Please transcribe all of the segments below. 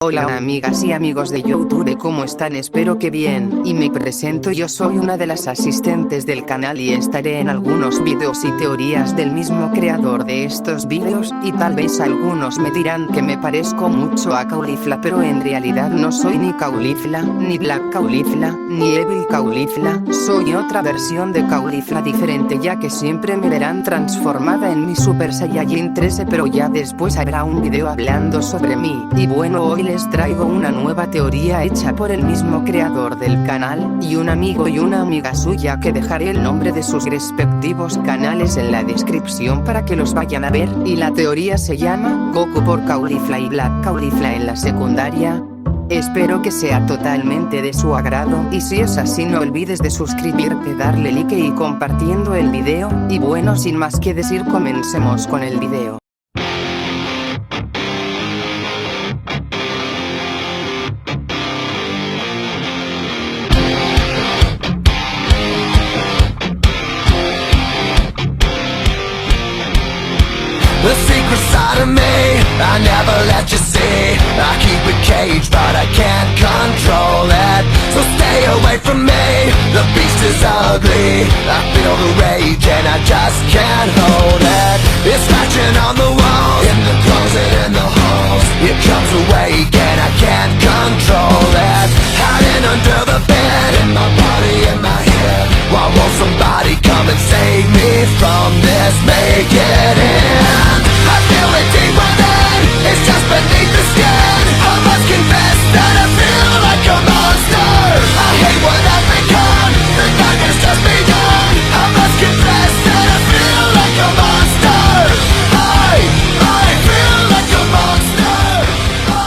Hola amigas y amigos de YouTube, ¿cómo están? Espero que bien, y me presento, yo soy una de las asistentes del canal y estaré en algunos videos y teorías del mismo creador de estos videos, y tal vez algunos me dirán que me parezco mucho a Caulifla, pero en realidad no soy ni Caulifla, ni Black Caulifla, ni Evil Caulifla, soy otra versión de Caulifla diferente, ya que siempre me verán transformada en mi Super Saiyajin 13, pero ya después habrá un video hablando sobre mí, y bueno, hoy les traigo una nueva teoría hecha por el mismo creador del canal, y un amigo y una amiga suya que dejaré el nombre de sus respectivos canales en la descripción para que los vayan a ver, y la teoría se llama Goku por Caulifla y Black Caulifla en la secundaria. Espero que sea totalmente de su agrado, y si es así no olvides de suscribirte, darle like y compartiendo el video, y bueno, sin más que decir, comencemos con el video. The secret side of me, I never let you see. I keep it caged, but I can't control it. So stay away from me, the beast is ugly. I feel the rage and I just can't hold it. It's scratching on the walls, in the closet, in the halls. It comes awake and I can't control it. Hiding under the bed, in my body, in my head. Why won't somebody come and save me from this? Make it end. I feel it deep within, it's just beneath the skin. I must confess that I feel like a monster. I hate what I've become, the darkness just begun. I must confess that I feel like a monster. I feel like a monster.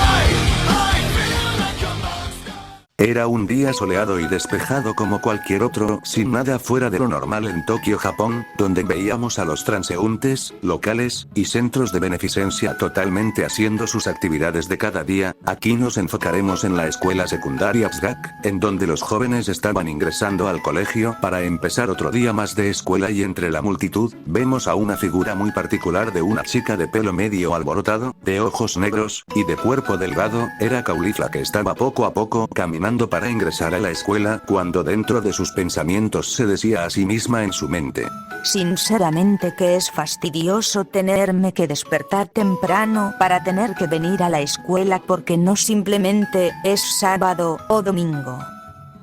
I feel like a monster. Era un día soleado y despejado como cualquier otro, sin nada fuera de lo normal en Tokio, Japón, donde veíamos a los transeúntes, locales, y centros de beneficencia totalmente haciendo sus actividades de cada día. Aquí nos enfocaremos en la escuela secundaria Tzgak, en donde los jóvenes estaban ingresando al colegio para empezar otro día más de escuela, y entre la multitud, vemos a una figura muy particular de una chica de pelo medio alborotado, de ojos negros, y de cuerpo delgado. Era Caulifla, que estaba poco a poco caminando para ingresar a la escuela, cuando dentro de sus pensamientos se decía a sí misma en su mente: sinceramente que es fastidioso tenerme que despertar temprano para tener que venir a la escuela, porque no simplemente es sábado o domingo.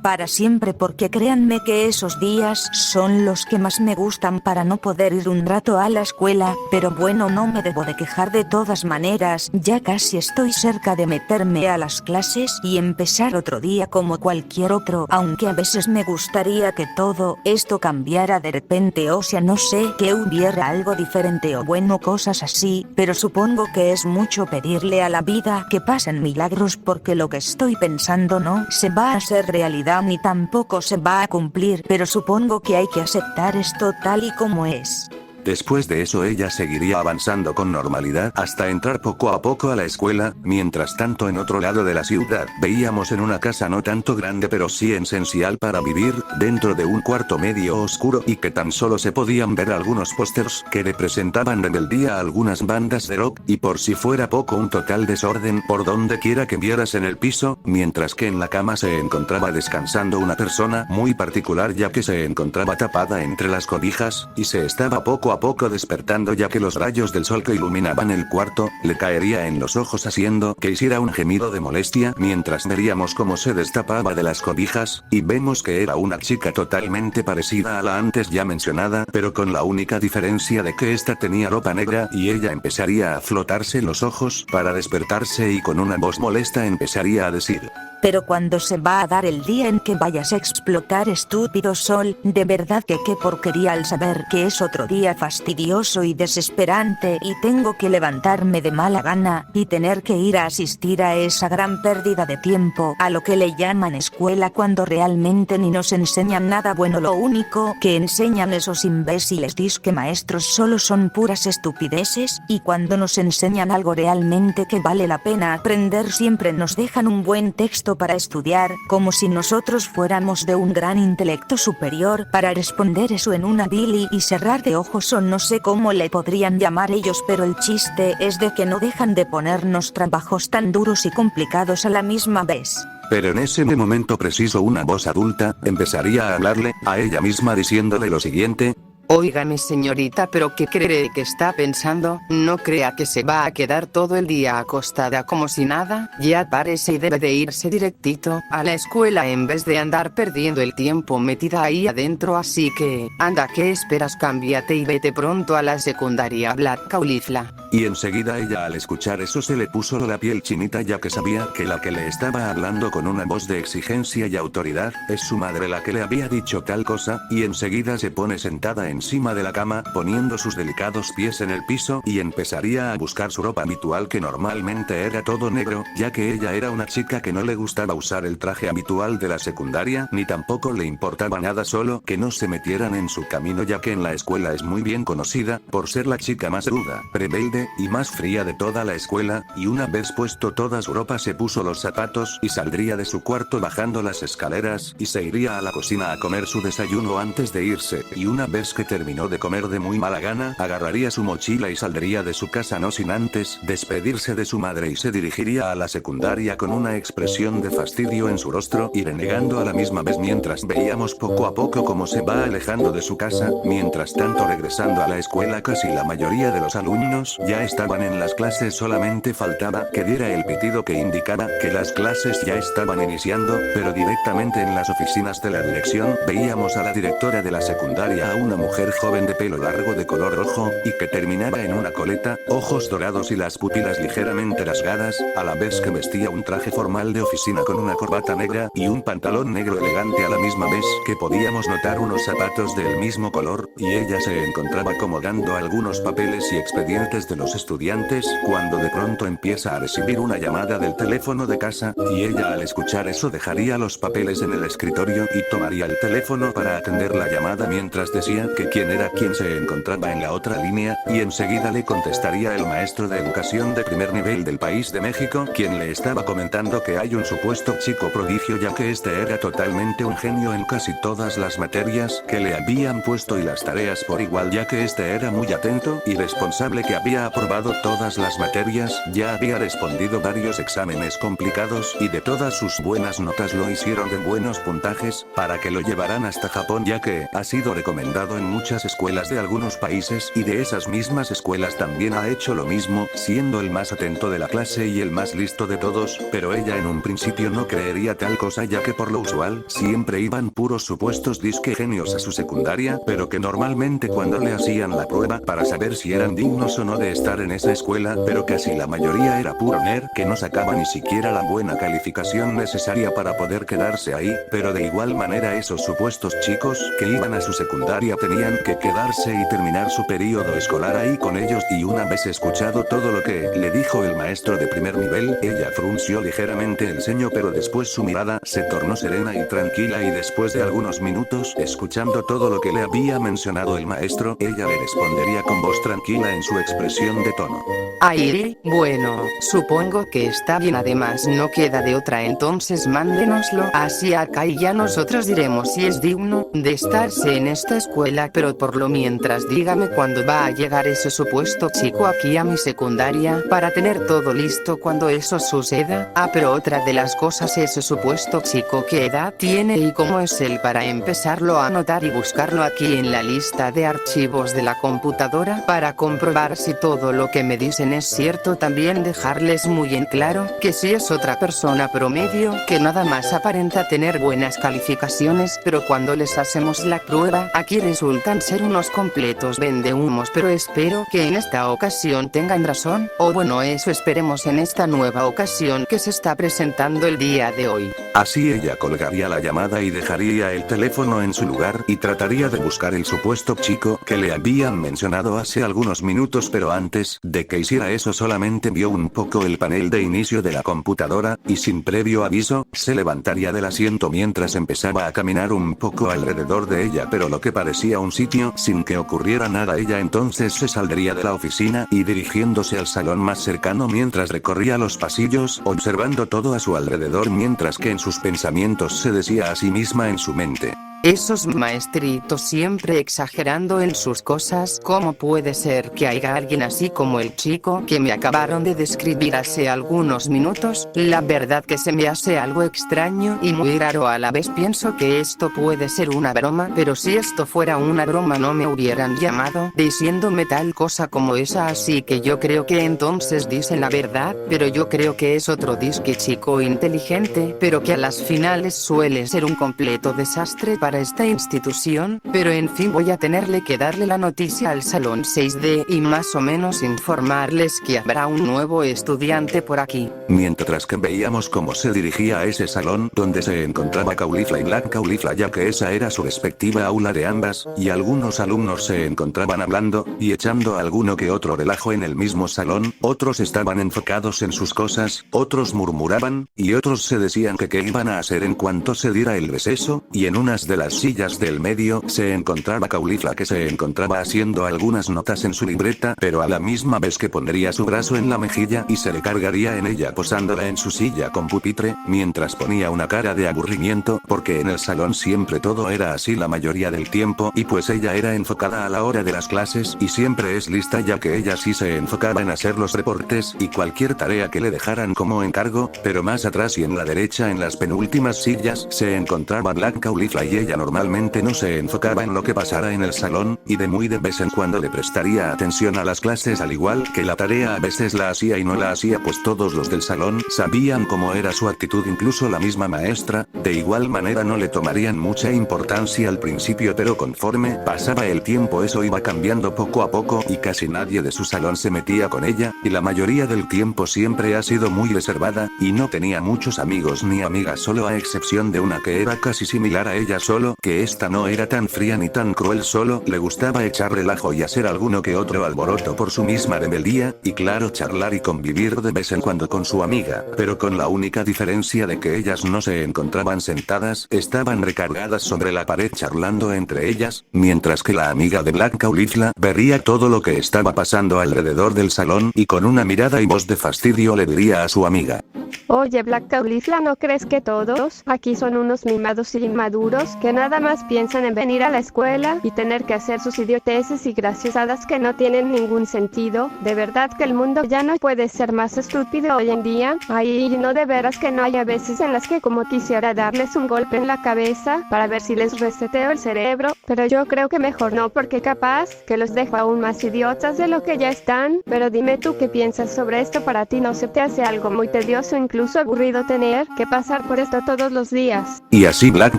Para siempre, porque créanme que esos días son los que más me gustan para no poder ir un rato a la escuela, pero bueno, no me debo de quejar de todas maneras, ya casi estoy cerca de meterme a las clases y empezar otro día como cualquier otro, aunque a veces me gustaría que todo esto cambiara de repente, o sea, no sé, que hubiera algo diferente o bueno, cosas así, pero supongo que es mucho pedirle a la vida que pasen milagros, porque lo que estoy pensando no se va a hacer realidad ni tampoco se va a cumplir, pero supongo que hay que aceptar esto tal y como es. Después de eso ella seguiría avanzando con normalidad hasta entrar poco a poco a la escuela. Mientras tanto, en otro lado de la ciudad, veíamos en una casa no tanto grande pero sí esencial para vivir, dentro de un cuarto medio oscuro, y que tan solo se podían ver algunos pósters que representaban en el día algunas bandas de rock, y por si fuera poco, un total desorden por donde quiera que vieras en el piso, mientras que en la cama se encontraba descansando una persona muy particular, ya que se encontraba tapada entre las cobijas, y se estaba poco a poco despertando, ya que los rayos del sol que iluminaban el cuarto le caería en los ojos haciendo que hiciera un gemido de molestia, mientras veríamos cómo se destapaba de las cobijas, y vemos que era una chica totalmente parecida a la antes ya mencionada, pero con la única diferencia de que esta tenía ropa negra, y ella empezaría a flotarse los ojos para despertarse, y con una voz molesta empezaría a decir: pero cuando se va a dar el día en que vayas a explotar, estúpido sol, de verdad que qué porquería al saber que es otro día fastidioso y desesperante, y tengo que levantarme de mala gana, y tener que ir a asistir a esa gran pérdida de tiempo, a lo que le llaman escuela, cuando realmente ni nos enseñan nada bueno. Lo único que enseñan esos imbéciles disque maestros solo son puras estupideces, y cuando nos enseñan algo realmente que vale la pena aprender, siempre nos dejan un buen texto para estudiar, como si nosotros fuéramos de un gran intelecto superior para responder eso en una bili y cerrar de ojos fastidioso, no sé cómo le podrían llamar ellos, pero el chiste es de que no dejan de ponernos trabajos tan duros y complicados a la misma vez. Pero en ese momento preciso una voz adulta empezaría a hablarle a ella misma diciéndole lo siguiente. Óigame señorita, pero ¿qué cree que está pensando? No crea que se va a quedar todo el día acostada como si nada, ya parece y debe de irse directito a la escuela en vez de andar perdiendo el tiempo metida ahí adentro, así que, anda, ¿qué esperas? Cámbiate y vete pronto a la secundaria Black Caulifla. Y enseguida ella al escuchar eso se le puso la piel chinita, ya que sabía que la que le estaba hablando con una voz de exigencia y autoridad, es su madre la que le había dicho tal cosa, y enseguida se pone sentada encima de la cama, poniendo sus delicados pies en el piso y empezaría a buscar su ropa habitual, que normalmente era todo negro, ya que ella era una chica que no le gustaba usar el traje habitual de la secundaria, ni tampoco le importaba nada, solo que no se metieran en su camino, ya que en la escuela es muy bien conocida por ser la chica más ruda, rebelde y más fría de toda la escuela, y una vez puesto toda su ropa se puso los zapatos y saldría de su cuarto bajando las escaleras, y se iría a la cocina a comer su desayuno antes de irse, y una vez que terminó de comer de muy mala gana, agarraría su mochila y saldría de su casa no sin antes despedirse de su madre, y se dirigiría a la secundaria con una expresión de fastidio en su rostro y renegando a la misma vez, mientras veíamos poco a poco cómo se va alejando de su casa. Mientras tanto, regresando a la escuela, casi la mayoría de los alumnos ya estaban en las clases, solamente faltaba que diera el pitido que indicara que las clases ya estaban iniciando, pero directamente en las oficinas de la dirección veíamos a la directora de la secundaria, a una mujer joven de pelo largo de color rojo, y que terminaba en una coleta, ojos dorados y las pupilas ligeramente rasgadas, a la vez que vestía un traje formal de oficina con una corbata negra y un pantalón negro elegante, a la misma vez que podíamos notar unos zapatos del mismo color, y ella se encontraba acomodando algunos papeles y expedientes de los estudiantes, cuando de pronto empieza a recibir una llamada del teléfono de casa, y ella al escuchar eso dejaría los papeles en el escritorio y tomaría el teléfono para atender la llamada, mientras decía que quién era quien se encontraba en la otra línea, y enseguida le contestaría el maestro de educación de primer nivel del país de México, quien le estaba comentando que hay un supuesto chico prodigio, ya que este era totalmente un genio en casi todas las materias que le habían puesto y las tareas por igual, ya que este era muy atento y responsable, que había aprobado todas las materias, ya había respondido varios exámenes complicados y de todas sus buenas notas lo hicieron de buenos puntajes para que lo llevaran hasta Japón, ya que ha sido recomendado en muchas escuelas de algunos países, y de esas mismas escuelas también ha hecho lo mismo, siendo el más atento de la clase y el más listo de todos, pero ella en un principio no creería tal cosa, ya que por lo usual siempre iban puros supuestos disque genios a su secundaria, pero que normalmente cuando le hacían la prueba para saber si eran dignos o no de estar en esa escuela, pero casi la mayoría era puro nerd que no sacaba ni siquiera la buena calificación necesaria para poder quedarse ahí, pero de igual manera esos supuestos chicos que iban a su secundaria tenían que quedarse y terminar su periodo escolar ahí con ellos, y una vez escuchado todo lo que le dijo el maestro de primer nivel, ella frunció ligeramente el ceño, pero después su mirada se tornó serena y tranquila, y después de algunos minutos escuchando todo lo que le había mencionado el maestro, ella le respondería con voz tranquila en su expresión de tono. Ay, bueno, supongo que está bien, además no queda de otra, entonces mándenoslo así acá y ya nosotros diremos si es digno de estarse en esta escuela, pero por lo mientras dígame cuándo va a llegar ese supuesto chico aquí a mi secundaria para tener todo listo cuando eso suceda. Ah, pero otra de las cosas, ese supuesto chico, ¿qué edad tiene y cómo es él, para empezarlo a anotar y buscarlo aquí en la lista de archivos de la computadora para comprobar si todo lo que me dicen es cierto? También dejarles muy en claro que si es otra persona promedio que nada más aparenta tener buenas calificaciones, pero cuando les hacemos la prueba aquí resultan ser unos completos vendehumos, pero espero que en esta ocasión tengan razón, o bueno, eso esperemos en esta nueva ocasión que se está presentando el día de hoy. Así ella colgaría la llamada y dejaría el teléfono en su lugar y trataría de buscar el supuesto chico que le habían mencionado hace algunos minutos, pero antes de que hiciera eso solamente vio un poco el panel de inicio de la computadora, y sin previo aviso, se levantaría del asiento mientras empezaba a caminar un poco alrededor de ella, pero lo que parecía un sitio sin que ocurriera nada. Ella entonces se saldría de la oficina y dirigiéndose al salón más cercano, mientras recorría los pasillos observando todo a su alrededor, mientras que en sus pensamientos se decía a sí misma en su mente: Esos maestritos siempre exagerando en sus cosas. ¿Cómo puede ser que haya alguien así como el chico que me acabaron de describir hace algunos minutos? La verdad que se me hace algo extraño y muy raro a la vez. Pienso que esto puede ser una broma, pero si esto fuera una broma no me hubieran llamado diciéndome tal cosa como esa, así que yo creo que entonces dicen la verdad, pero yo creo que es otro disque chico inteligente, pero que a las finales suele ser un completo desastre para esta institución. Pero en fin, voy a tenerle que darle la noticia al salón 6D y más o menos informarles que habrá un nuevo estudiante por aquí. Mientras que veíamos cómo se dirigía a ese salón donde se encontraba Caulifla y Black Caulifla, ya que esa era su respectiva aula de ambas, y algunos alumnos se encontraban hablando y echando alguno que otro relajo en el mismo salón, otros estaban enfocados en sus cosas, otros murmuraban, y otros se decían que qué iban a hacer en cuanto se diera el receso, y en unas de las sillas del medio se encontraba Caulifla, que se encontraba haciendo algunas notas en su libreta, pero a la misma vez que pondría su brazo en la mejilla y se recargaría en ella posándola en su silla con pupitre, mientras ponía una cara de aburrimiento, porque en el salón siempre todo era así la mayoría del tiempo, y pues ella era enfocada a la hora de las clases y siempre es lista, ya que ella sí se enfocaba en hacer los reportes y cualquier tarea que le dejaran como encargo. Pero más atrás y en la derecha, en las penúltimas sillas, se encontraba Black Caulifla, y ella normalmente no se enfocaba en lo que pasara en el salón, y de muy de vez en cuando le prestaría atención a las clases, al igual que la tarea a veces la hacía y no la hacía, pues todos los del salón sabían cómo era su actitud, incluso la misma maestra. De igual manera no le tomarían mucha importancia al principio, pero conforme pasaba el tiempo eso iba cambiando poco a poco y casi nadie de su salón se metía con ella, y la mayoría del tiempo siempre ha sido muy reservada, y no tenía muchos amigos ni amigas, solo a excepción de una que era casi similar a ella, solo que esta no era tan fría ni tan cruel, solo le gustaba echar relajo y hacer alguno que otro alboroto por su misma rebeldía, y claro, charlar y convivir de vez en cuando con su amiga, pero con la única diferencia de que ellas no se encontraban sentadas, estaban recargadas sobre la pared charlando entre ellas, mientras que la amiga de Black Caulifla vería todo lo que estaba pasando alrededor del salón y con una mirada y voz de fastidio le diría a su amiga: Oye Black Caulifla, ¿no crees que todos aquí son unos mimados y inmaduros que nada más piensan en venir a la escuela y tener que hacer sus idioteces y graciosadas que no tienen ningún sentido? De verdad que el mundo ya no puede ser más estúpido hoy en día. Ay, no, de veras que no, hay a veces en las que como quisiera darles un golpe en la cabeza para ver si les reseteo el cerebro, pero yo creo que mejor no, porque capaz que los dejo aún más idiotas de lo que ya están. Pero dime tú qué piensas sobre esto. ¿Para ti no se te hace algo muy tedioso, incluso aburrido, tener que pasar por esto todos los días? Y así Black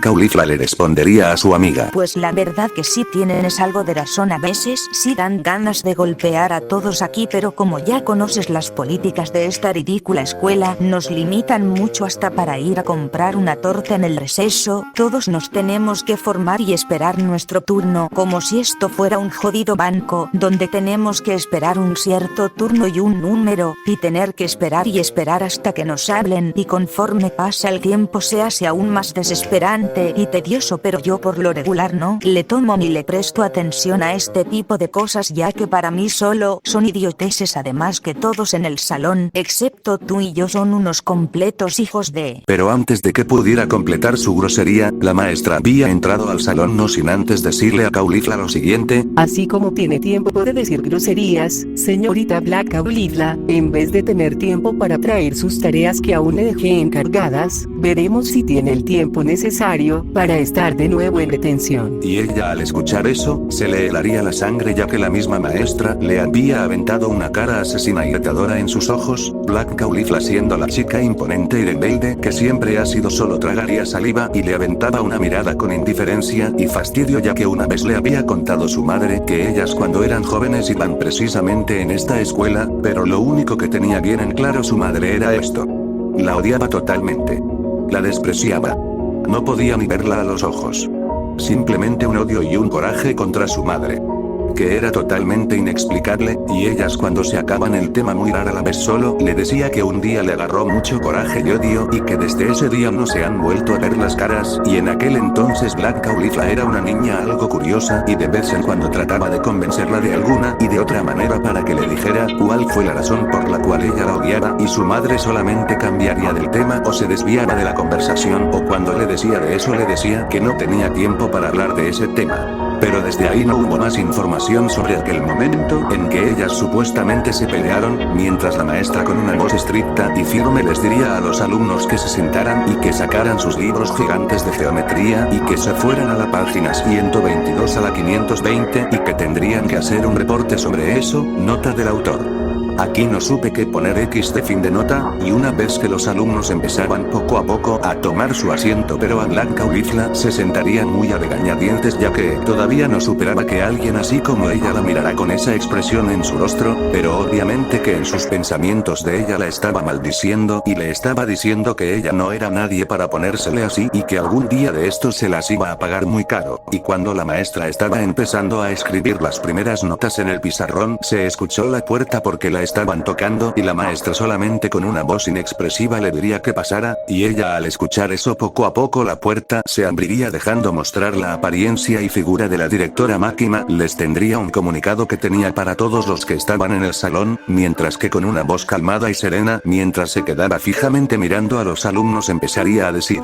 Caulifla le respondería a su amiga: Pues la verdad que sí tienes algo de razón, a veces sí dan ganas de golpear a todos aquí, pero como ya conoces las políticas de esta ridícula escuela, nos limitan mucho hasta para ir a comprar una torta en el receso. Todos nos tenemos que formar y esperar nuestro turno, como si esto fuera un jodido banco, donde tenemos que esperar un cierto turno y un número, y tener que esperar y esperar hasta que nos hablen, y conforme pasa el tiempo se hace aún más desesperante y tedioso. Pero yo por lo regular no le tomo ni le presto atención a este tipo de cosas, ya que para mí solo son idioteces. Además que todos en el salón, excepto tú y yo, son unos completos hijos de... Pero antes de que pudiera completar su grosería, la maestra había entrado al salón no sin antes decirle a Caulifla lo siguiente: Así como tiene tiempo de decir groserías, señorita Black Caulifla, en vez de tener tiempo para traer sus tareas que aún le dejé encargadas, veremos si tiene el tiempo necesario para estar de nuevo en detención. Y ella, al escuchar eso, se le helaría la sangre, ya que la misma maestra le había aventado una cara asesina y retadora en sus ojos. Black Caulifla, siendo la chica imponente y rebelde que siempre ha sido, solo tragaría saliva y le aventaba una mirada con indiferencia y fastidio, ya que una vez le había contado su madre que ellas cuando eran jóvenes iban precisamente en esta escuela, pero lo único que tenía bien en claro su madre era esto: la odiaba totalmente. La despreciaba. No podía ni verla a los ojos. Simplemente un odio y un coraje contra su madre. que era totalmente inexplicable, y ellas cuando se acaban el tema muy rara la vez solo le decía que un día le agarró mucho coraje y odio y que desde ese día no se han vuelto a ver las caras, y en aquel entonces Black Caulifla era una niña algo curiosa y de vez en cuando trataba de convencerla de alguna y de otra manera para que le dijera cuál fue la razón por la cual ella la odiaba, y su madre solamente cambiaría del tema o se desviaba de la conversación, o cuando le decía de eso le decía que no tenía tiempo para hablar de ese tema. Pero desde ahí no hubo más información sobre aquel momento en que ellas supuestamente se pelearon, mientras la maestra con una voz estricta y firme les diría a los alumnos que se sentaran y que sacaran sus libros gigantes de geometría y que se fueran a la página 122 a la 520 y que tendrían que hacer un reporte sobre eso, nota del autor. Aquí no supe qué poner X de fin de nota, y una vez que los alumnos empezaban poco a poco a tomar su asiento, pero a Black Caulifla se sentarían muy a regañadientes ya que todavía no superaba que alguien así como ella la mirara con esa expresión en su rostro, pero obviamente que en sus pensamientos de ella la estaba maldiciendo y le estaba diciendo que ella no era nadie para ponérsele así y que algún día de estos se las iba a pagar muy caro. Y cuando la maestra estaba empezando a escribir las primeras notas en el pizarrón, se escuchó la puerta porque la estaban tocando y la maestra solamente con una voz inexpresiva le diría que pasara, y ella al escuchar eso poco a poco la puerta se abriría dejando mostrar la apariencia y figura de la directora Máquina, les tendría un comunicado que tenía para todos los que estaban en el salón, mientras que con una voz calmada y serena, mientras se quedaba fijamente mirando a los alumnos empezaría a decir: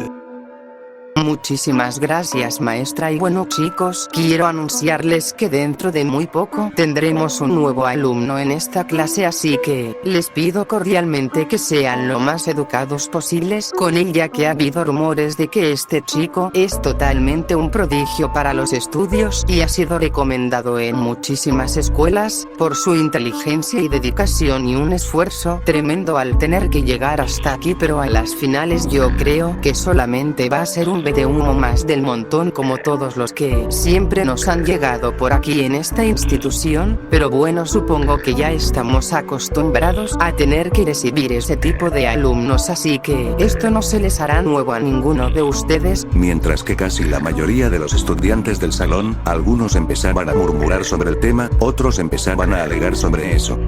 Muchísimas gracias maestra, y bueno chicos, quiero anunciarles que dentro de muy poco tendremos un nuevo alumno en esta clase, así que les pido cordialmente que sean lo más educados posibles con él, ya que ha habido rumores de que este chico es totalmente un prodigio para los estudios y ha sido recomendado en muchísimas escuelas por su inteligencia y dedicación y un esfuerzo tremendo al tener que llegar hasta aquí, pero a las finales yo creo que solamente va a ser un de humo más del montón como todos los que siempre nos han llegado por aquí en esta institución, pero bueno, supongo que ya estamos acostumbrados a tener que recibir ese tipo de alumnos, así que esto no se les hará nuevo a ninguno de ustedes. Mientras que casi la mayoría de los estudiantes del salón, algunos empezaban a murmurar sobre el tema, otros empezaban a alegar sobre eso.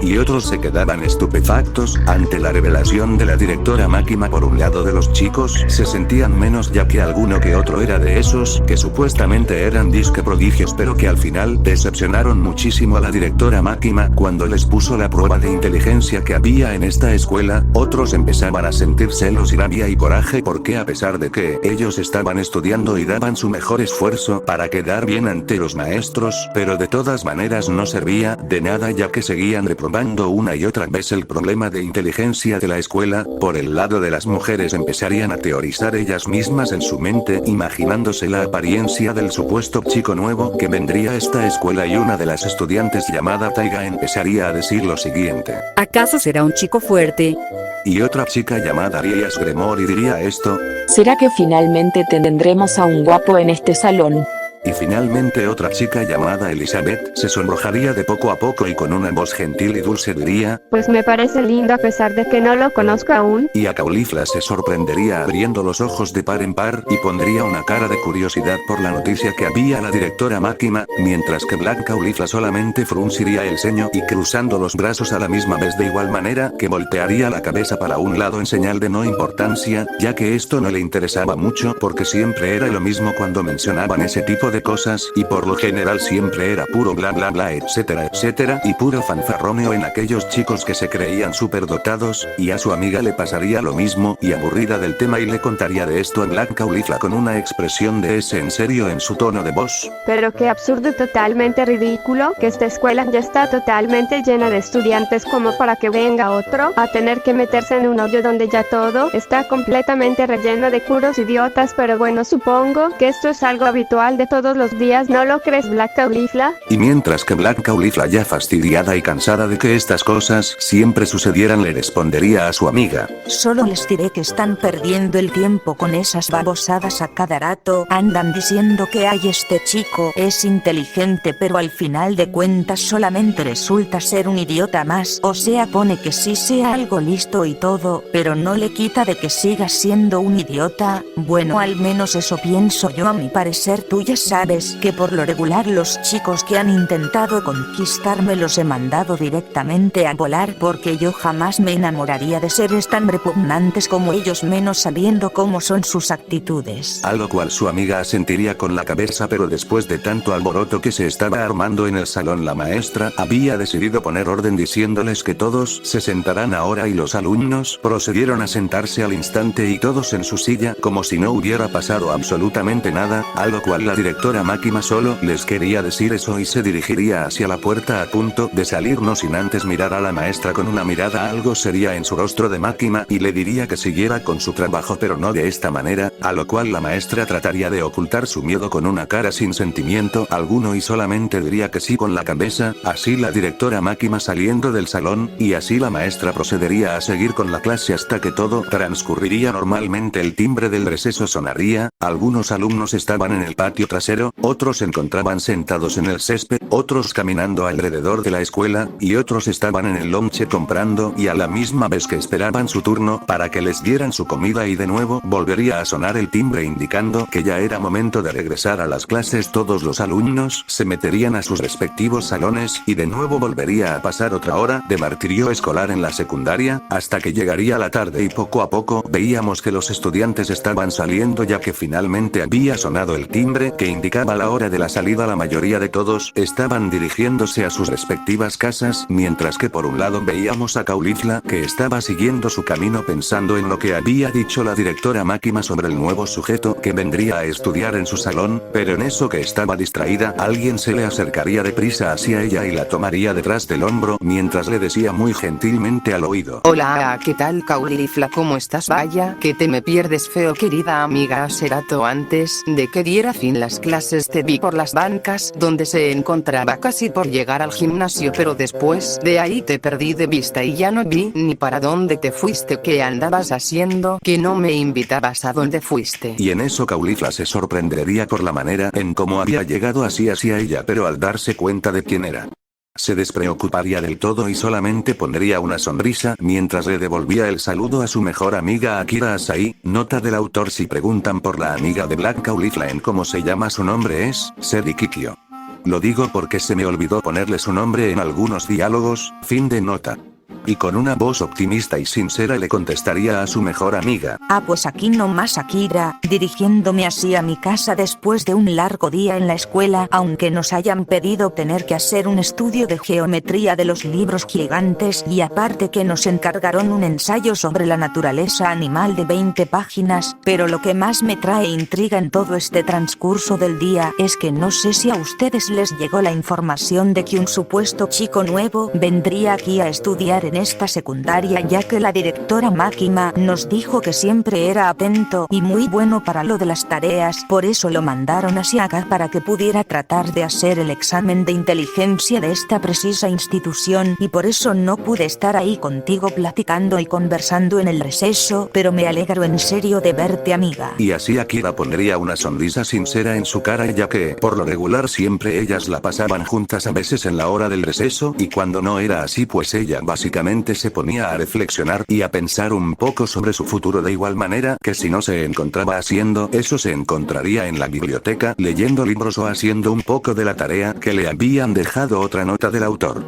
Y otros se quedaban estupefactos ante la revelación de la directora Máquina. Por un lado de los chicos se sentían menos ya que alguno que otro era de esos que supuestamente eran disque prodigios, pero que al final decepcionaron muchísimo a la directora Máquina cuando les puso la prueba de inteligencia que había en esta escuela. Otros empezaban a sentir celos y rabia y coraje porque a pesar de que ellos estaban estudiando y daban su mejor esfuerzo para quedar bien ante los maestros, pero de todas maneras no servía de nada ya que seguían reprobando una y otra vez el problema de inteligencia de la escuela. Por el lado de las mujeres empezarían a teorizar ellas mismas en su mente, imaginándose la apariencia del supuesto chico nuevo que vendría a esta escuela, y una de las estudiantes llamada Taiga empezaría a decir lo siguiente: ¿acaso será un chico fuerte? Y otra chica llamada Arias Gremori diría esto: ¿será que finalmente tendremos a un guapo en este salón? Y finalmente otra chica llamada Elizabeth se sonrojaría de poco a poco y con una voz gentil y dulce diría: pues me parece lindo a pesar de que no lo conozco aún. Y a Caulifla se sorprendería abriendo los ojos de par en par y pondría una cara de curiosidad por la noticia que había la directora Máquina, mientras que Black Caulifla solamente frunciría el ceño y cruzando los brazos a la misma vez de igual manera que voltearía la cabeza para un lado en señal de no importancia, ya que esto no le interesaba mucho porque siempre era lo mismo cuando mencionaban ese tipo de cosas y por lo general siempre era puro bla bla bla etcétera etcétera y puro fanfarroneo en aquellos chicos que se creían superdotados, y a su amiga le pasaría lo mismo y aburrida del tema y le contaría de esto a Black Caulifla con una expresión de ese en serio en su tono de voz. Pero qué absurdo, totalmente ridículo, que esta escuela ya está totalmente llena de estudiantes como para que venga otro a tener que meterse en un hoyo donde ya todo está completamente relleno de puros idiotas, pero bueno, supongo que esto es algo habitual de todos los días, ¿no lo crees, Black Caulifla? Y mientras que Black Caulifla, ya fastidiada y cansada de que estas cosas siempre sucedieran, le respondería a su amiga: solo les diré que están perdiendo el tiempo con esas babosadas a cada rato, andan diciendo que hay este chico es inteligente pero al final de cuentas solamente resulta ser un idiota más, o sea pone que sí sea algo listo y todo, pero no le quita de que siga siendo un idiota. Bueno, al menos eso pienso yo, a mi parecer tú ya sabes que por lo regular los chicos que han intentado conquistarme los he mandado directamente a volar porque yo jamás me enamoraría de seres tan repugnantes como ellos, menos sabiendo cómo son sus actitudes. A lo cual su amiga asentiría con la cabeza, pero después de tanto alboroto que se estaba armando en el salón, la maestra había decidido poner orden diciéndoles que todos se sentarán ahora, y los alumnos procedieron a sentarse al instante y todos en su silla como si no hubiera pasado absolutamente nada, a lo cual la directora Makima solo les quería decir eso y se dirigiría hacia la puerta a punto de salir, no sin antes mirar a la maestra con una mirada algo seria en su rostro de Makima y le diría que siguiera con su trabajo, pero no de esta manera, a lo cual la maestra trataría de ocultar su miedo con una cara sin sentimiento alguno y solamente diría que sí con la cabeza, así la directora Makima saliendo del salón, y así la maestra procedería a seguir con la clase hasta que todo transcurriría normalmente. El timbre del receso sonaría, algunos alumnos estaban en el patio trasero, otros se encontraban sentados en el césped, otros caminando alrededor de la escuela, y otros estaban en el lonche comprando y a la misma vez que esperaban su turno para que les dieran su comida, y de nuevo volvería a sonar el timbre indicando que ya era momento de regresar a las clases. Todos los alumnos se meterían a sus respectivos salones y de nuevo volvería a pasar otra hora de martirio escolar en la secundaria, hasta que llegaría la tarde y poco a poco veíamos que los estudiantes estaban saliendo ya que finalmente había sonado el timbre que indicaba la hora de la salida. La mayoría de todos estaban dirigiéndose a sus respectivas casas, mientras que por un lado veíamos a Caulifla que estaba siguiendo su camino pensando en lo que había dicho la directora Makima sobre el nuevo sujeto que vendría a estudiar en su salón, pero en eso que estaba distraída alguien se le acercaría deprisa hacia ella y la tomaría detrás del hombro mientras le decía muy gentilmente al oído: Hola, ¿qué tal Caulifla? ¿Cómo estás? Vaya, que te me pierdes feo, querida amiga. Hace rato antes de que diera fin las clases te vi por las bancas donde se encontraba casi por llegar al gimnasio, pero después de ahí te perdí de vista y ya no vi ni para dónde te fuiste. ¿Qué andabas haciendo que no me invitabas a dónde fuiste? Y en eso Caulifla se sorprendería por la manera en cómo había llegado así hacia ella, pero al darse cuenta de quién era, se despreocuparía del todo y solamente pondría una sonrisa mientras le devolvía el saludo a su mejor amiga Akira Asahi. Nota del autor: si preguntan por la amiga de Black Caulifla en cómo se llama, su nombre es Seri Kikyo. Lo digo porque se me olvidó ponerle su nombre en algunos diálogos. Fin de nota. Y con una voz optimista y sincera le contestaría a su mejor amiga: Ah, pues aquí nomás Akira, dirigiéndome así a mi casa después de un largo día en la escuela, aunque nos hayan pedido tener que hacer un estudio de geometría de los libros gigantes y aparte que nos encargaron un ensayo sobre la naturaleza animal de 20 páginas, pero lo que más me trae intriga en todo este transcurso del día es que no sé si a ustedes les llegó la información de que un supuesto chico nuevo vendría aquí a estudiar en esta secundaria, ya que la directora Makima nos dijo que siempre era atento y muy bueno para lo de las tareas, por eso lo mandaron hacia acá para que pudiera tratar de hacer el examen de inteligencia de esta precisa institución, y por eso no pude estar ahí contigo platicando y conversando en el receso, pero me alegro en serio de verte, amiga. Y así Akira pondría una sonrisa sincera en su cara, ya que por lo regular siempre ellas la pasaban juntas, a veces en la hora del receso, y cuando no era así pues ella básicamente se ponía a reflexionar y a pensar un poco sobre su futuro, de igual manera que si no se encontraba haciendo eso se encontraría en la biblioteca leyendo libros o haciendo un poco de la tarea que le habían dejado. Otra nota del autor: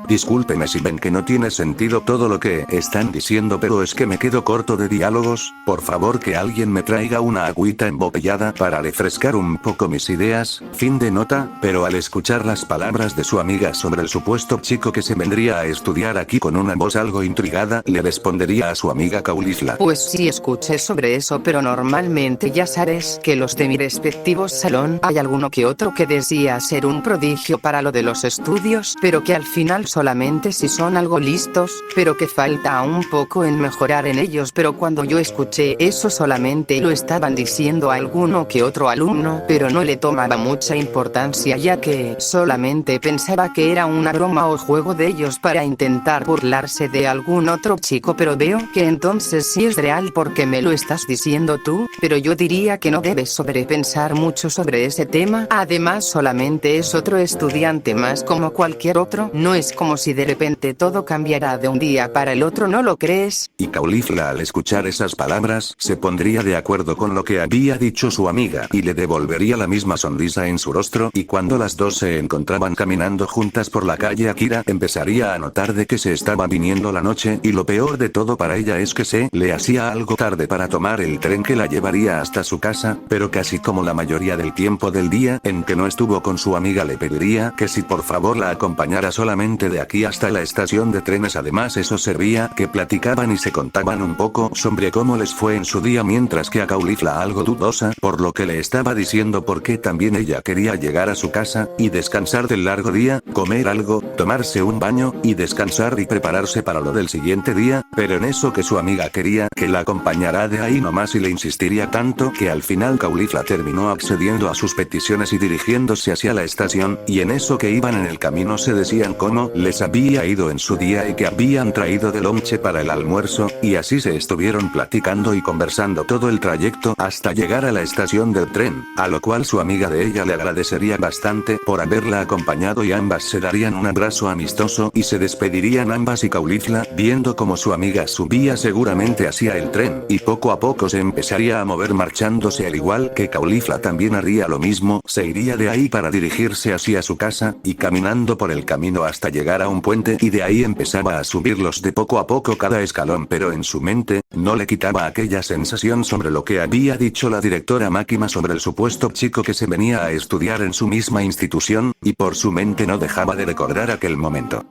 discúlpeme si ven que no tiene sentido todo lo que están diciendo, pero es que me quedo corto de diálogos. Por favor, que alguien me traiga una agüita embotellada para refrescar un poco mis ideas. Fin de nota. Pero al escuchar las palabras de su amiga sobre el supuesto chico que se vendría a estudiar aquí, con una voz algo intrigada le respondería a su amiga Caulifla: Pues sí, escuché sobre eso, pero normalmente ya sabes que los de mi respectivo salón hay alguno que otro que decía ser un prodigio para lo de los estudios, pero que al final solamente si son algo listos, pero que falta un poco en mejorar en ellos. Pero cuando yo escuché eso solamente lo estaban diciendo a alguno que otro alumno, pero no le tomaba mucha importancia, ya que solamente pensaba que era una broma o juego de ellos para intentar burlarse de algún otro chico. Pero veo que entonces sí es real porque me lo estás diciendo tú, pero yo diría que no debes sobrepensar mucho sobre ese tema. Además solamente es otro estudiante más como cualquier otro, no es como si de repente todo cambiara de un día para el otro, ¿no lo crees? Y Caulifla al escuchar esas palabras, se pondría de acuerdo con lo que había dicho su amiga y le devolvería la misma sonrisa en su rostro, y cuando las dos se encontraban caminando juntas por la calle Akira empezaría a notar de que se estaba viniendo la noche, y lo peor de todo para ella es que se le hacía algo tarde para tomar el tren que la llevaría hasta su casa, pero casi como la mayoría del tiempo del día en que no estuvo con su amiga le pediría que si por favor la acompañara solamente de aquí hasta la estación de trenes. Además eso servía que platicaban y se contaban un poco sobre cómo les fue en su día, mientras que a Caulifla algo dudosa por lo que le estaba diciendo porque también ella quería llegar a su casa y descansar del largo día, comer algo, tomarse un baño y descansar y prepararse para lo del siguiente día, pero en eso que su amiga quería que la acompañara de ahí nomás y le insistiría tanto que al final Caulifla terminó accediendo a sus peticiones y dirigiéndose hacia la estación, y en eso que iban en el camino se decían cómo les había ido en su día y que habían traído de lonche para el almuerzo, y así se estuvieron platicando y conversando todo el trayecto hasta llegar a la estación del tren, a lo cual su amiga de ella le agradecería bastante por haberla acompañado y ambas se darían un abrazo amistoso y se despedirían ambas, y Caulifla, viendo como su amiga subía seguramente hacia el tren y poco a poco se empezaría a mover marchándose al igual que Caulifla también haría lo mismo, se iría de ahí para dirigirse hacia su casa, y caminando por el camino hasta llegar a un puente, y de ahí empezaba a subirlos de poco a poco cada escalón, pero en su mente no le quitaba aquella sensación sobre lo que había dicho la directora Makima sobre el supuesto chico que se venía a estudiar en su misma institución, y por su mente no dejaba de recordar aquel momento.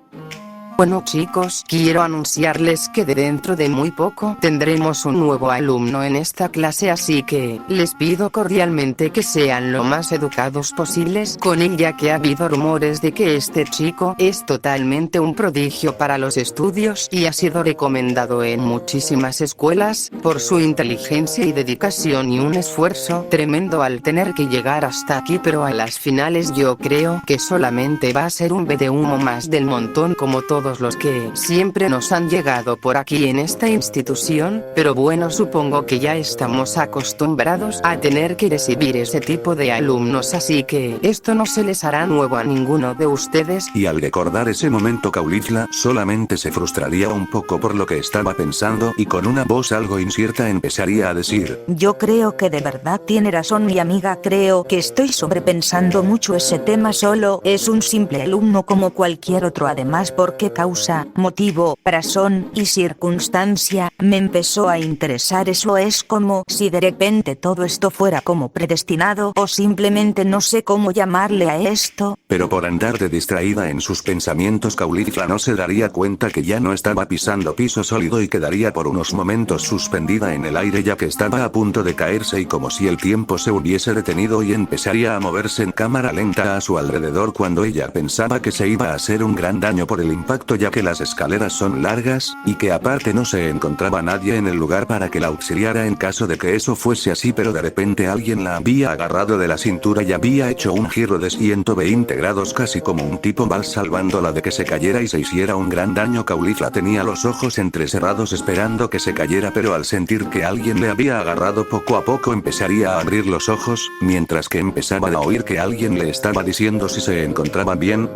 Bueno chicos, quiero anunciarles que de dentro de muy poco tendremos un nuevo alumno en esta clase, así que les pido cordialmente que sean lo más educados posibles con él, ya que ha habido rumores de que este chico es totalmente un prodigio para los estudios y ha sido recomendado en muchísimas escuelas por su inteligencia y dedicación y un esfuerzo tremendo al tener que llegar hasta aquí, pero a las finales yo creo que solamente va a ser un de humo más del montón como todos los que siempre nos han llegado por aquí en esta institución, pero bueno, supongo que ya estamos acostumbrados a tener que recibir ese tipo de alumnos, así que esto no se les hará nuevo a ninguno de ustedes. Y al recordar ese momento Caulifla solamente se frustraría un poco por lo que estaba pensando y con una voz algo incierta empezaría a decir: yo creo que de verdad tiene razón mi amiga, creo que estoy sobrepensando mucho ese tema, solo es un simple alumno como cualquier otro, además porque causa, motivo, razón y circunstancia me empezó a interesar. Eso es como si de repente todo esto fuera como predestinado, o simplemente no sé cómo llamarle a esto. Pero por andar de distraída en sus pensamientos Caulifla no se daría cuenta que ya no estaba pisando piso sólido y quedaría por unos momentos suspendida en el aire, ya que estaba a punto de caerse, y como si el tiempo se hubiese detenido y empezaría a moverse en cámara lenta a su alrededor cuando ella pensaba que se iba a hacer un gran daño por el impacto, ya que las escaleras son largas, y que aparte no se encontraba nadie en el lugar para que la auxiliara en caso de que eso fuese así, pero de repente alguien la había agarrado de la cintura y había hecho un giro de 120 grados casi como un tipo vals, salvándola de que se cayera y se hiciera un gran daño. Caulifla tenía los ojos entrecerrados esperando que se cayera, pero al sentir que alguien le había agarrado poco a poco empezaría a abrir los ojos, mientras que empezaba a oír que alguien le estaba diciendo si se encontraba bien.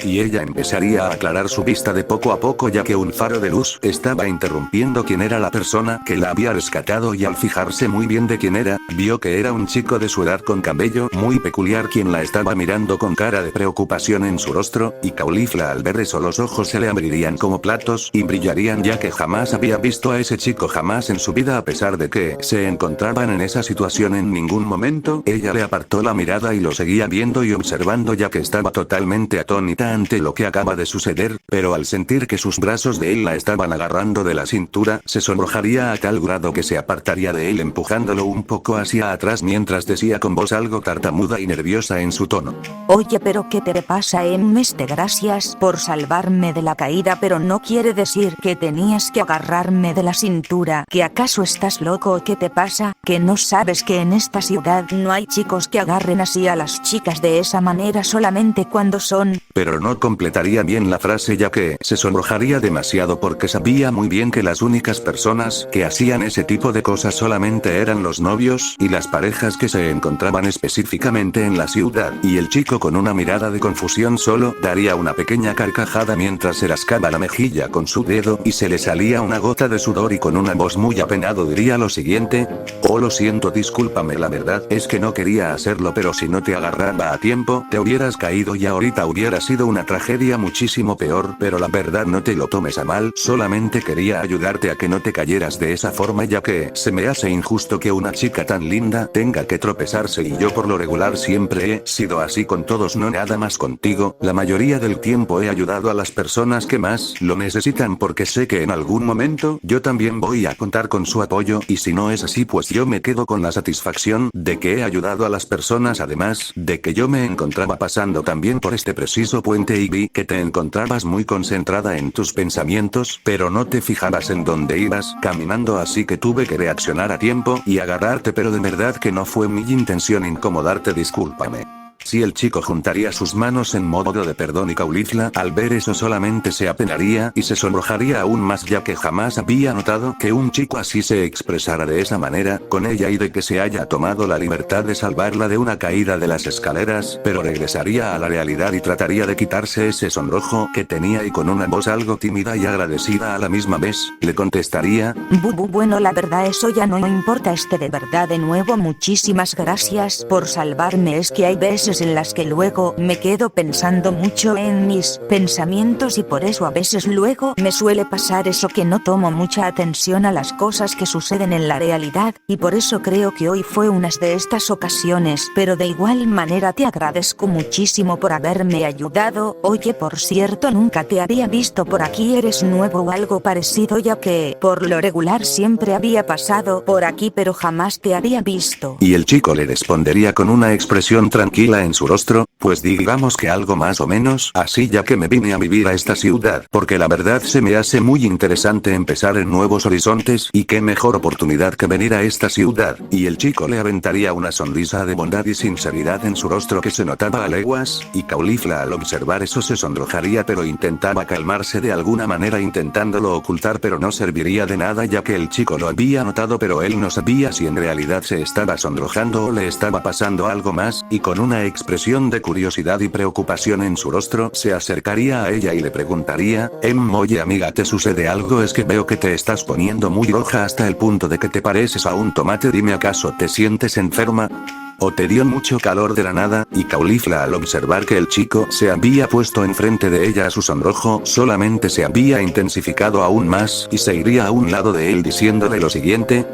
Y ella empezaría a aclarar su vista de poco a poco, ya que un faro de luz estaba interrumpiendo quién era la persona que la había rescatado, y al fijarse muy bien de quién era, vio que era un chico de su edad con cabello muy peculiar quien la estaba mirando con cara de preocupación en su rostro, y Caulifla al ver eso los ojos se le abrirían como platos y brillarían, ya que jamás había visto a ese chico jamás en su vida, a pesar de que se encontraban en esa situación en ningún momento. Ella le apartó la mirada y lo seguía viendo y observando, ya que estaba totalmente atónita ante lo que acaba de suceder, pero al sentir que sus brazos de él la estaban agarrando de la cintura, se sonrojaría a tal grado que se apartaría de él empujándolo un poco hacia atrás mientras decía con voz algo tartamuda y nerviosa en su tono: oye, pero ¿qué te pasa, gracias por salvarme de la caída, pero no quiere decir que tenías que agarrarme de la cintura. ¿Que acaso estás loco o qué te pasa? ¿Que no sabes que en esta ciudad no hay chicos que agarren así a las chicas de esa manera solamente cuando son pero no completaría bien la frase ya que se sonrojaría demasiado porque sabía muy bien que las únicas personas que hacían ese tipo de cosas solamente eran los novios y las parejas que se encontraban específicamente en la ciudad, y el chico con una mirada de confusión solo daría una pequeña carcajada mientras se rascaba la mejilla con su dedo y se le salía una gota de sudor y con una voz muy apenado diría lo siguiente: oh, lo siento, discúlpame, la verdad es que no quería hacerlo, pero si no te agarraba a tiempo te hubieras caído y ahorita hubiera sido una tragedia muchísimo peor, pero la verdad no te lo tomes a mal, solamente quería ayudarte a que no te cayeras de esa forma ya que se me hace injusto que una chica tan linda tenga que tropezarse y yo por lo regular siempre he sido así con todos, no nada más contigo, la mayoría del tiempo he ayudado a las personas que más lo necesitan porque sé que en algún momento yo también voy a contar con su apoyo y si no es así pues yo me quedo con la satisfacción de que he ayudado a las personas, además de que yo me encontraba pasando también por este preciso puente y vi que te encontrabas muy concentrada en tus pensamientos, pero no te fijabas en dónde ibas caminando, así que tuve que reaccionar a tiempo y agarrarte, pero de verdad que no fue mi intención incomodarte, discúlpame. Si el chico juntaría sus manos en modo de perdón y Caulifla al ver eso solamente se apenaría y se sonrojaría aún más ya que jamás había notado que un chico así se expresara de esa manera con ella y de que se haya tomado la libertad de salvarla de una caída de las escaleras, pero regresaría a la realidad y trataría de quitarse ese sonrojo que tenía y con una voz algo tímida y agradecida a la misma vez, le contestaría: Bueno, la verdad eso ya no importa, de verdad de nuevo muchísimas gracias por salvarme, es que hay veces en las que luego me quedo pensando mucho en mis pensamientos y por eso a veces luego me suele pasar eso que no tomo mucha atención a las cosas que suceden en la realidad y por eso creo que hoy fue una de estas ocasiones, pero de igual manera te agradezco muchísimo por haberme ayudado. Oye, por cierto, nunca te había visto por aquí, ¿eres nuevo o algo parecido? Ya que por lo regular siempre había pasado por aquí pero jamás te había visto. Y el chico le respondería con una expresión tranquila en su rostro: pues digamos que algo más o menos así, ya que me vine a vivir a esta ciudad porque la verdad se me hace muy interesante empezar en nuevos horizontes y qué mejor oportunidad que venir a esta ciudad. Y el chico le aventaría una sonrisa de bondad y sinceridad en su rostro que se notaba a leguas, y Caulifla al observar eso se sonrojaría pero intentaba calmarse de alguna manera intentándolo ocultar, pero no serviría de nada ya que el chico lo había notado pero él no sabía si en realidad se estaba sonrojando o le estaba pasando algo más, y con una expresión de curiosidad y preocupación en su rostro se acercaría a ella y le preguntaría: oye amiga, ¿te sucede algo? Es que veo que te estás poniendo muy roja hasta el punto de que te pareces a un tomate, dime, ¿acaso te sientes enferma? ¿O te dio mucho calor de la nada? Y Caulifla al observar que el chico se había puesto enfrente de ella, su sonrojo solamente se había intensificado aún más y se iría a un lado de él diciéndole lo siguiente: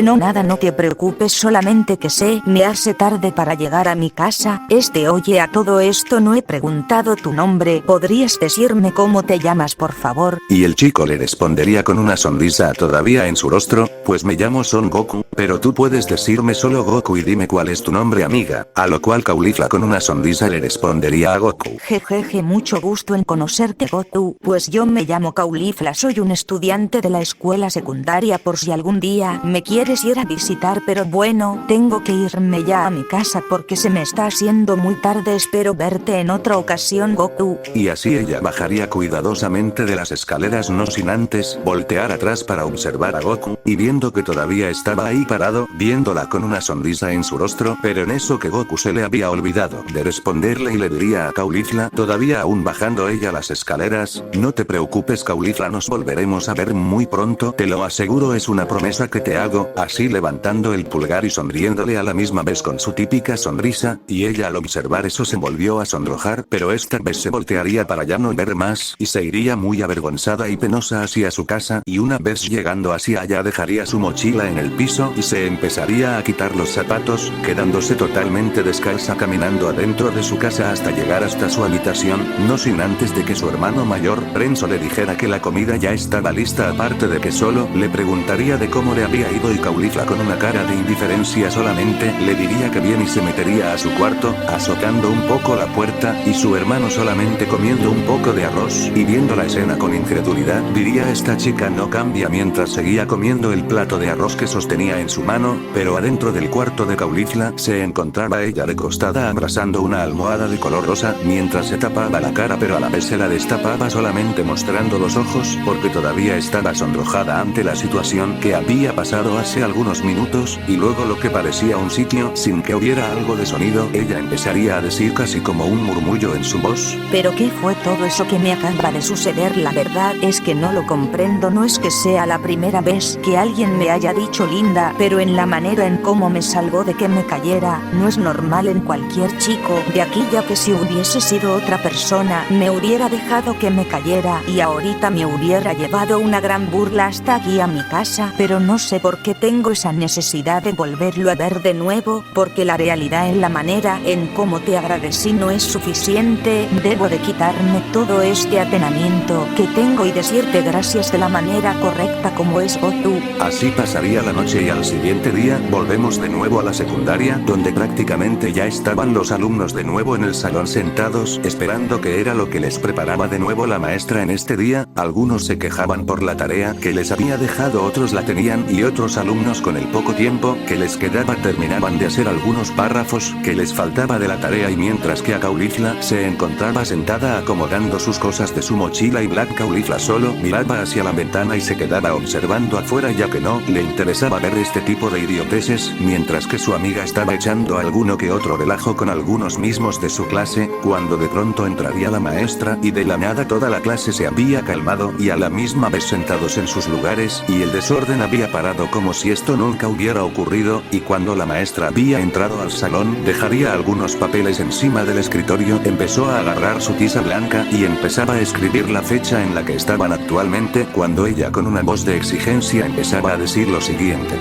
no, nada, no te preocupes, solamente que me hace tarde para llegar a mi casa. Oye, a todo esto no he preguntado tu nombre, ¿podrías decirme cómo te llamas por favor? Y el chico le respondería con una sonrisa todavía en su rostro: pues me llamo Son Goku, pero tú puedes decirme solo Goku y dime cuál es tu nombre, amiga. A lo cual Caulifla con una sonrisa le respondería a Goku: Jejeje, mucho gusto en conocerte, Goku. Pues yo me llamo Caulifla, soy un estudiante de la escuela secundaria, por si algún día me quieres ir a visitar, pero bueno, tengo que irme ya a mi casa porque se me está haciendo muy tarde, espero verte en otra ocasión, Goku. Y así ella bajaría cuidadosamente de las escaleras, no sin antes voltear atrás para observar a Goku, y viendo que todavía estaba ahí parado, viéndola con una sonrisa en su rostro, pero en eso que Goku se le había olvidado de responderle y le diría a Caulifla, todavía aún bajando ella las escaleras: no te preocupes, Caulifla, nos volveremos a ver muy pronto, te lo aseguro, es una promesa que te hago, así levantando el pulgar y sonriéndole a la misma vez con su típica sonrisa, y ella al observar eso se volvió a sonrojar, pero esta vez se voltearía para ya no ver más y se iría muy avergonzada y penosa hacia su casa, y una vez llegando hacia allá dejaría su mochila en el piso y se empezaría a quitar los zapatos, quedándose totalmente descalza caminando adentro de su casa hasta llegar hasta su habitación, no sin antes de que su hermano mayor, Renzo, le dijera que la comida ya estaba lista, aparte de que solo le preguntaría de cómo le había ido, y Caulifla con una cara de indiferencia solamente le diría que bien y se metería a su cuarto, azotando un poco la puerta, y su hermano solamente comiendo un poco de arroz y viendo la escena con incredulidad diría: esta chica no cambia, mientras seguía comiendo el plato de arroz que sostenía en su mano, pero adentro del cuarto de Caulifla, se encontraba ella recostada abrazando una almohada de color rosa, mientras se tapaba la cara pero a la vez se la destapaba solamente mostrando los ojos, porque todavía estaba sonrojada ante la situación que había pasado hace algunos minutos, y luego lo que parecía un sitio sin que hubiera algo de sonido, ella empezaría a decir casi como un murmullo en su voz. ¿Pero qué fue todo eso que me acaba de suceder? La verdad es que no lo comprendo. No es que sea la primera vez que alguien me haya dicho linda, pero en la manera en cómo me salvó de que me cayera, no es normal en cualquier chico de aquí, ya que si hubiese sido otra persona, me hubiera dejado que me cayera y ahorita me hubiera llevado una gran burla hasta aquí a mi casa, pero no sé por qué tengo esa necesidad de volverlo a ver de nuevo, porque la realidad en la manera en cómo te agradecí no es suficiente. Debo de quitarme todo este apenamiento que tengo y decirte gracias de la manera correcta como es Goku. Así pasaría la noche y al siguiente día, volvemos de nuevo a la secundaria, donde prácticamente ya estaban los alumnos de nuevo en el salón sentados, esperando que era lo que les preparaba de nuevo la maestra en este día. Algunos se quejaban por la tarea que les había dejado, otros la tenían y otros alumnos con el poco tiempo que les quedaba terminaban de hacer algunos párrafos que les faltaba de la tarea, y mientras que a Caulifla se encontraba sentada acomodando sus cosas de su mochila y Black Caulifla solo miraba hacia la ventana y se quedaba observando afuera, ya que no le interesaba ver este tipo de idioteces, mientras que su amiga estaba echando alguno que otro relajo con algunos mismos de su clase, cuando de pronto entraría la maestra y de la nada toda la clase se había calmado y a la misma vez sentados en sus lugares, y el desorden había parado como si esto nunca hubiera ocurrido, y cuando la maestra había entrado al salón, dejaría algunos papeles encima del escritorio, empezó a agarrar su tiza blanca y empezaba a escribir la fecha en la que estaban actualmente, cuando ella con una voz de exigencia empezaba a decir lo siguiente.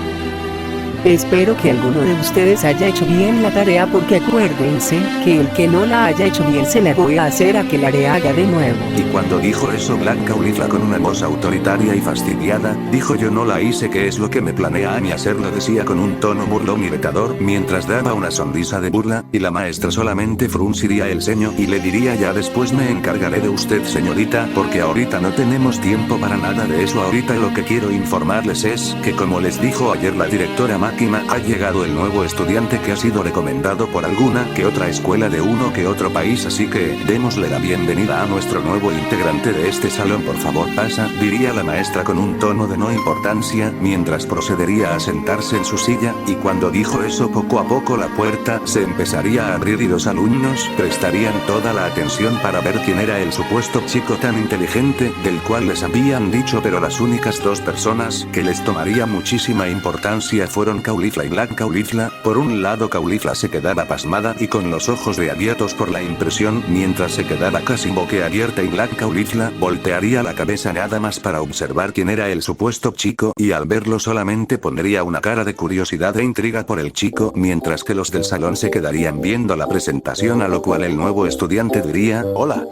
Espero que alguno de ustedes haya hecho bien la tarea, porque acuérdense que el que no la haya hecho bien se la voy a hacer a que la haga de nuevo. Y cuando dijo eso Black Caulifla con una voz autoritaria y fastidiada, dijo: yo no la hice, ¿qué es lo que me planea a mí hacer? Lo decía con un tono burlón y retador, mientras daba una sonrisa de burla, y la maestra solamente frunciría el ceño y le diría: ya después me encargaré de usted, señorita, porque ahorita no tenemos tiempo para nada de eso. Ahorita lo que quiero informarles es que, como les dijo ayer la directora Máquina, ha llegado el nuevo estudiante que ha sido recomendado por alguna que otra escuela de uno que otro país, así que démosle la bienvenida a nuestro nuevo integrante de este salón. Por favor, pasa, diría la maestra con un tono de no importancia, mientras procedería a sentarse en su silla, y cuando dijo eso poco a poco la puerta se empezaría a abrir y los alumnos prestarían toda la atención para ver quién era el supuesto chico tan inteligente del cual les habían dicho, pero las únicas dos personas que les tomaría muchísima importancia fueron Caulifla y Black Caulifla. Por un lado Caulifla se quedaba pasmada y con los ojos abiertos por la impresión, mientras se quedaba casi boquiabierta, y Black Caulifla voltearía la cabeza nada más para observar quién era el supuesto chico, y al verlo solamente pondría una cara de curiosidad e intriga por el chico, mientras que los del salón se quedarían viendo la presentación, a lo cual el nuevo estudiante diría: hola.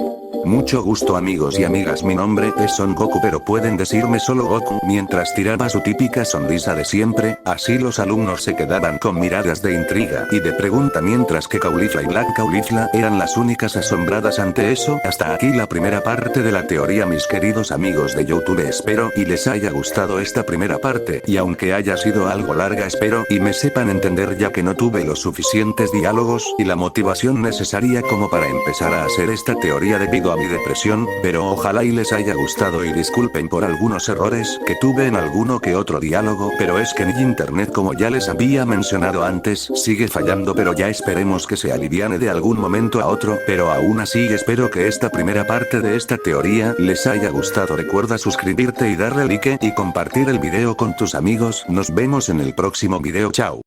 Mucho gusto amigos y amigas, mi nombre es Son Goku, pero pueden decirme solo Goku, mientras tiraba su típica sonrisa de siempre. Así los alumnos se quedaban con miradas de intriga y de pregunta, mientras que Caulifla y Black Caulifla eran las únicas asombradas ante eso. Hasta aquí la primera parte de la teoría, mis queridos amigos de YouTube. Espero y les haya gustado esta primera parte, y aunque haya sido algo larga, espero y me sepan entender, ya que no tuve los suficientes diálogos y la motivación necesaria como para empezar a hacer esta teoría debido a mi depresión, pero ojalá y les haya gustado, y disculpen por algunos errores que tuve en alguno que otro diálogo, pero es que mi internet, como ya les había mencionado antes, sigue fallando, pero ya esperemos que se aliviane de algún momento a otro. Pero aún así espero que esta primera parte de esta teoría les haya gustado. Recuerda suscribirte y darle like y compartir el video con tus amigos. Nos vemos en el próximo video. Chao.